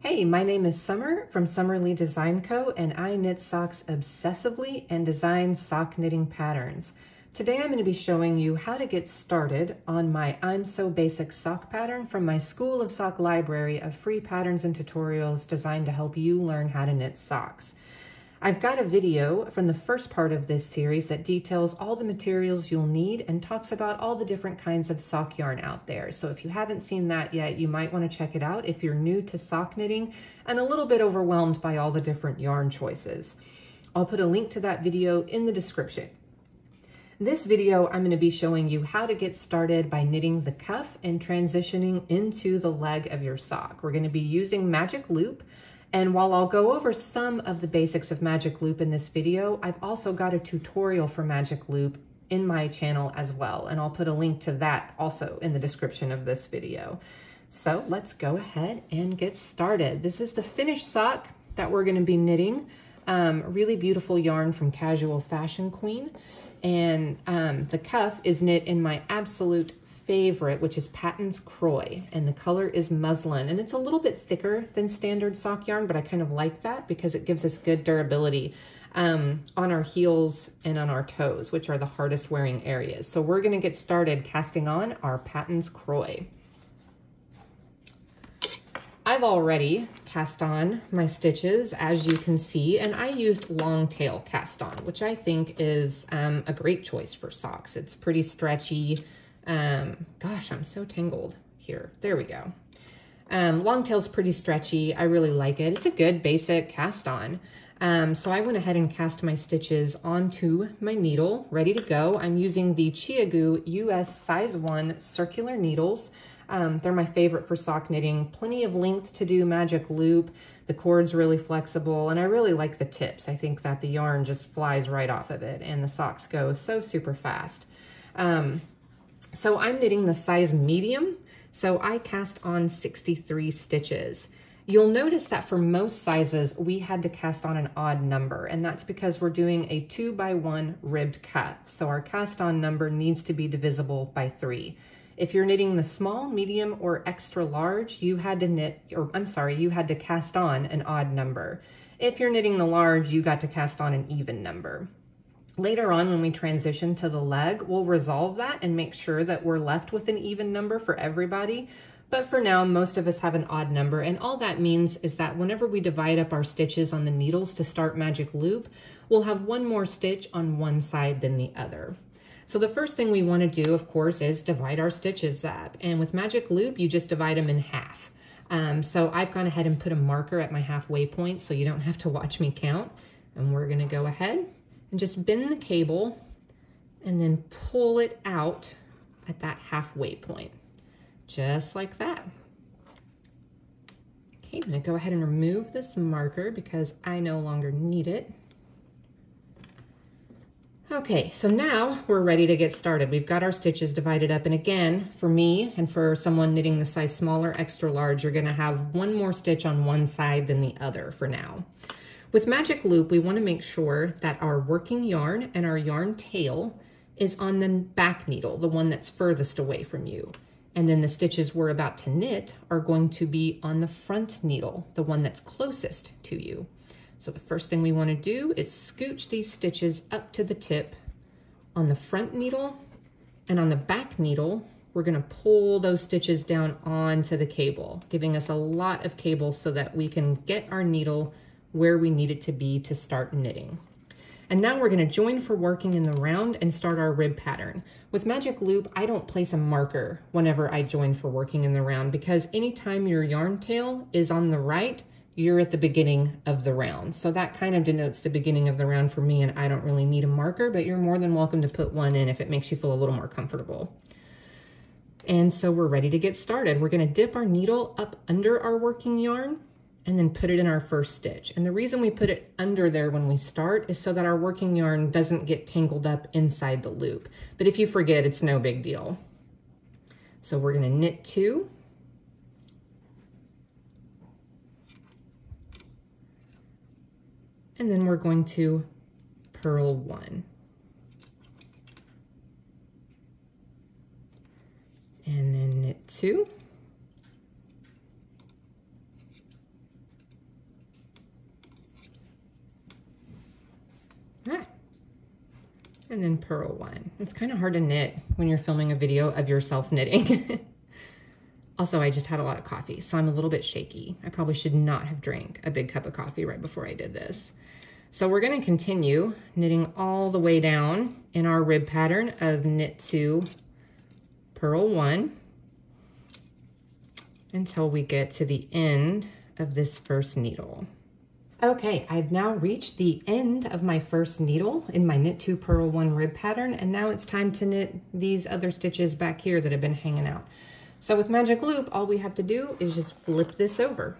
Hey, my name is Summer from Summerly Design Co. and I knit socks obsessively and design sock knitting patterns. Today I'm going to be showing you how to get started on my I'm So Basic sock pattern from my School of Sock library of free patterns and tutorials designed to help you learn how to knit socks. I've got a video from the first part of this series that details all the materials you'll need and talks about all the different kinds of sock yarn out there. So if you haven't seen that yet, you might want to check it out if you're new to sock knitting and a little bit overwhelmed by all the different yarn choices. I'll put a link to that video in the description. This video, I'm going to be showing you how to get started by knitting the cuff and transitioning into the leg of your sock. We're going to be using Magic Loop. And while I'll go over some of the basics of Magic Loop in this video, I've also got a tutorial for Magic Loop in my channel as well. And I'll put a link to that also in the description of this video. So let's go ahead and get started. This is the finished sock that we're going to be knitting. Really beautiful yarn from Casual Fashion Queen. And the cuff is knit in my absolute favorite, which is Patton's Croy, and the color is muslin, and it's a little bit thicker than standard sock yarn, but I kind of like that because it gives us good durability on our heels and on our toes, which are the hardest wearing areas. So we're going to get started casting on our Patton's Croy. I've already cast on my stitches, as you can see, and I used long tail cast on, which I think is a great choice for socks. It's pretty stretchy. Gosh, I'm so tangled here. There we go. Long tail's pretty stretchy. I really like it. It's a good basic cast on. So I went ahead and cast my stitches onto my needle, ready to go. I'm using the Chiagu US size 1 circular needles. They're my favorite for sock knitting. Plenty of length to do Magic Loop. The cord's really flexible, and I really like the tips. I think that the yarn just flies right off of it, and the socks go so super fast. So I'm knitting the size medium, so I cast on 63 stitches. You'll notice that for most sizes, we had to cast on an odd number, and that's because we're doing a 2x1 ribbed cuff. So our cast on number needs to be divisible by 3. If you're knitting the small, medium, or extra large, you had to cast on an odd number. If you're knitting the large, you got to cast on an even number. Later on, when we transition to the leg, we'll resolve that and make sure that we're left with an even number for everybody. But for now, most of us have an odd number. And all that means is that whenever we divide up our stitches on the needles to start Magic Loop, we'll have one more stitch on one side than the other. So the first thing we want to do, of course, is divide our stitches up. And with Magic Loop, you just divide them in half. So I've gone ahead and put a marker at my halfway point so you don't have to watch me count. And we're going to go ahead and just bend the cable and then pull it out at that halfway point, just like that. Okay, I'm gonna go ahead and remove this marker because I no longer need it. Okay, so now we're ready to get started. We've got our stitches divided up, and again, for me and for someone knitting the size smaller, extra large, you're gonna have one more stitch on one side than the other for now. With Magic Loop, we want to make sure that our working yarn and our yarn tail is on the back needle, the one that's furthest away from you. And then the stitches we're about to knit are going to be on the front needle, the one that's closest to you. So the first thing we want to do is scooch these stitches up to the tip on the front needle, and on the back needle, we're going to pull those stitches down onto the cable, giving us a lot of cable so that we can get our needle where we need it to be to start knitting. And now we're going to join for working in the round and start our rib pattern. With Magic Loop, I don't place a marker whenever I join for working in the round, because anytime your yarn tail is on the right, you're at the beginning of the round. So that kind of denotes the beginning of the round for me, and I don't really need a marker, but you're more than welcome to put one in if it makes you feel a little more comfortable. And so we're ready to get started. We're going to dip our needle up under our working yarn and then put it in our first stitch. And the reason we put it under there when we start is so that our working yarn doesn't get tangled up inside the loop. But if you forget, it's no big deal. So we're gonna knit 2. And then we're going to purl 1. And then knit 2. and then purl one. It's kind of hard to knit when you're filming a video of yourself knitting. Also, I just had a lot of coffee, so I'm a little bit shaky. I probably should not have drank a big cup of coffee right before I did this. So we're gonna continue knitting all the way down in our rib pattern of knit 2, purl 1, until we get to the end of this first needle. Okay, I've now reached the end of my first needle in my knit 2, purl 1 rib pattern, and now it's time to knit these other stitches back here that have been hanging out. So with magic loop, all we have to do is just flip this over.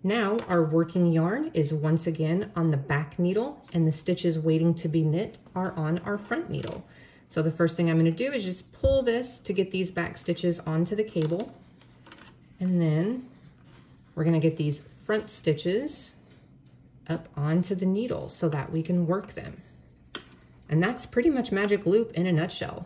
Now our working yarn is once again on the back needle, and the stitches waiting to be knit are on our front needle. So the first thing I'm going to do is just pull this to get these back stitches onto the cable, and then we're going to get these front stitches up onto the needle so that we can work them. And that's pretty much magic loop in a nutshell.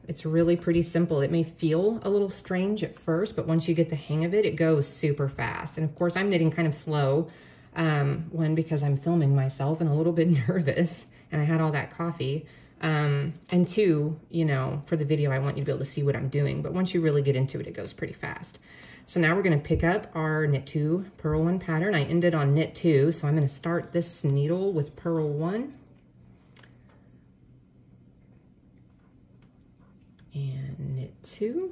It's really pretty simple. It may feel a little strange at first, but once you get the hang of it, it goes super fast. And of course, I'm knitting kind of slow, one, because I'm filming myself and a little bit nervous, and I had all that coffee. And two, you know, for the video, I want you to be able to see what I'm doing. But once you really get into it, it goes pretty fast. So now we're going to pick up our knit 2, purl 1 pattern. I ended on knit 2, so I'm going to start this needle with purl 1. And knit 2.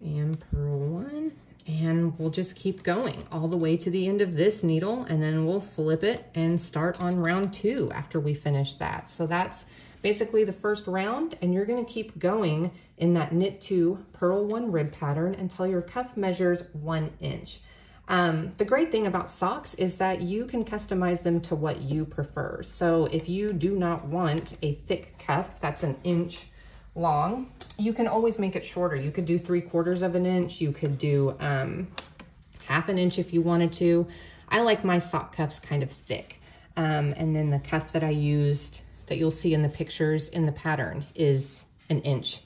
And purl 1. And we'll just keep going all the way to the end of this needle, and then we'll flip it and start on round 2 after we finish that. So that's basically the first round, and you're going to keep going in that knit 2, purl 1 rib pattern until your cuff measures 1 inch. The great thing about socks is that you can customize them to what you prefer. So if you do not want a thick cuff that's 1 inch long, you can always make it shorter. You could do 3/4 of an inch. You could do 1/2 inch if you wanted to. I like my sock cuffs kind of thick. And then the cuff that I used that you'll see in the pictures in the pattern is 1 inch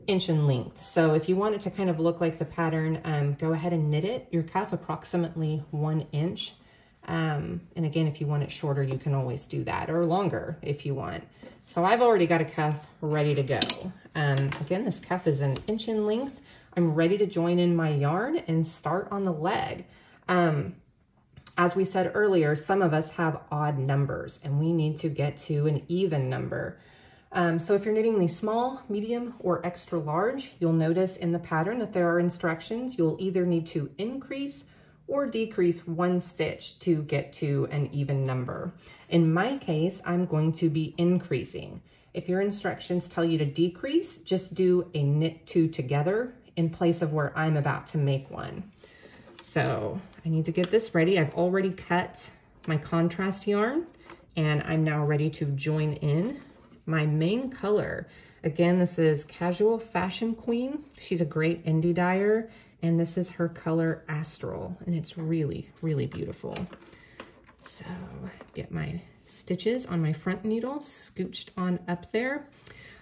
in length. So if you want it to kind of look like the pattern, go ahead and knit it, your cuff approximately 1 inch. And again, if you want it shorter, you can always do that, or longer if you want. So I've already got a cuff ready to go. Again, this cuff is 1 inch in length. I'm ready to join in my yarn and start on the leg. As we said earlier, some of us have odd numbers and we need to get to an even number. So if you're knitting the small, medium, or extra large, you'll notice in the pattern that there are instructions. You'll either need to increase or decrease 1 stitch to get to an even number. In my case, I'm going to be increasing. If your instructions tell you to decrease, just do a knit 2 together in place of where I'm about to make one. So I need to get this ready. I've already cut my contrast yarn, and I'm now ready to join in my main color. Again, this is Casual Fashion Queen. She's a great indie dyer, and this is her color Astral, and it's really, really beautiful. So get my stitches on my front needle scooched on up there.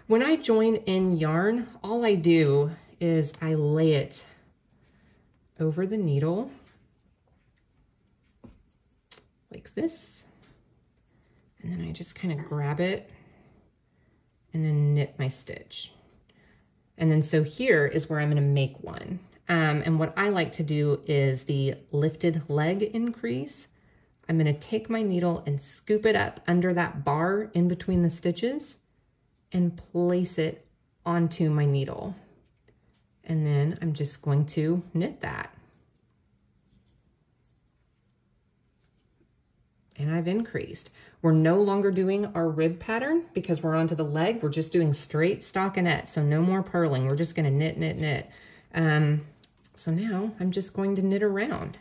When I join in yarn, all I do is I lay it over the needle like this, and then I just kind of grab it and then knit my stitch. And then so here is where I'm going to make one. And what I like to do is the lifted leg increase. I'm going to take my needle and scoop it up under that bar in between the stitches and place it onto my needle. And then I'm just going to knit that. And I've increased. We're no longer doing our rib pattern because we're onto the leg. We're just doing straight stockinette, so no more purling. We're just gonna knit, knit, knit. So now I'm just going to knit around.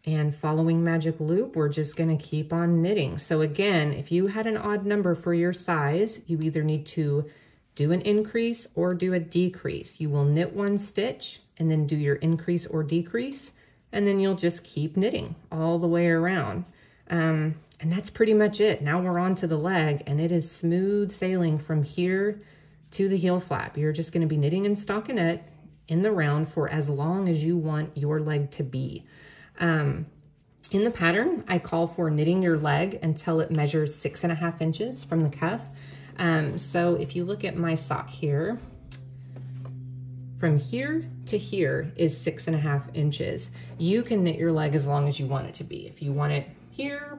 And following magic loop, we're just gonna keep on knitting. So again, if you had an odd number for your size, you either need to do an increase or do a decrease. You will knit 1 stitch and then do your increase or decrease, and then you'll just keep knitting all the way around. And that's pretty much it. Now we're on to the leg, and it is smooth sailing from here to the heel flap. You're just gonna be knitting in stockinette in the round for as long as you want your leg to be. In the pattern, I call for knitting your leg until it measures 6.5 inches from the cuff. So if you look at my sock here, from here to here is 6.5 inches. You can knit your leg as long as you want it to be. If you want it here,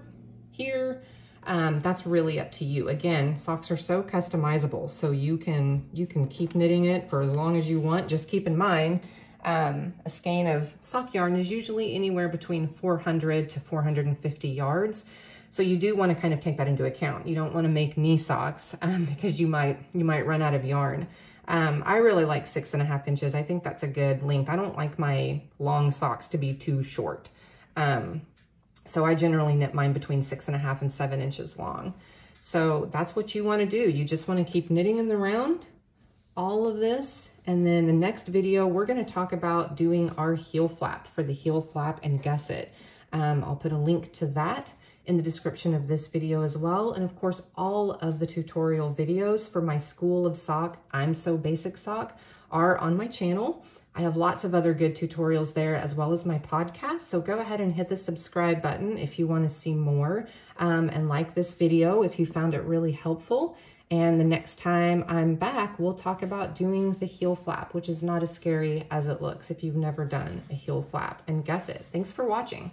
that's really up to you. Again, socks are so customizable, so you can keep knitting it for as long as you want. Just keep in mind, a skein of sock yarn is usually anywhere between 400 to 450 yards. So you do want to kind of take that into account. You don't want to make knee socks because you might run out of yarn. I really like 6.5 inches. I think that's a good length. I don't like my long socks to be too short. So I generally knit mine between 6.5 and 7 inches long. So that's what you want to do. You just want to keep knitting in the round, all of this. And then the next video, we're going to talk about doing our heel flap for the heel flap and gusset. I'll put a link to that in the description of this video as well. And of course, all of the tutorial videos for my School of Sock, I'm So Basic Sock, are on my channel. I have lots of other good tutorials there as well as my podcast. So go ahead and hit the subscribe button if you want to see more, and like this video if you found it really helpful. And the next time I'm back, we'll talk about doing the heel flap, which is not as scary as it looks if you've never done a heel flap and gusset. Thanks for watching.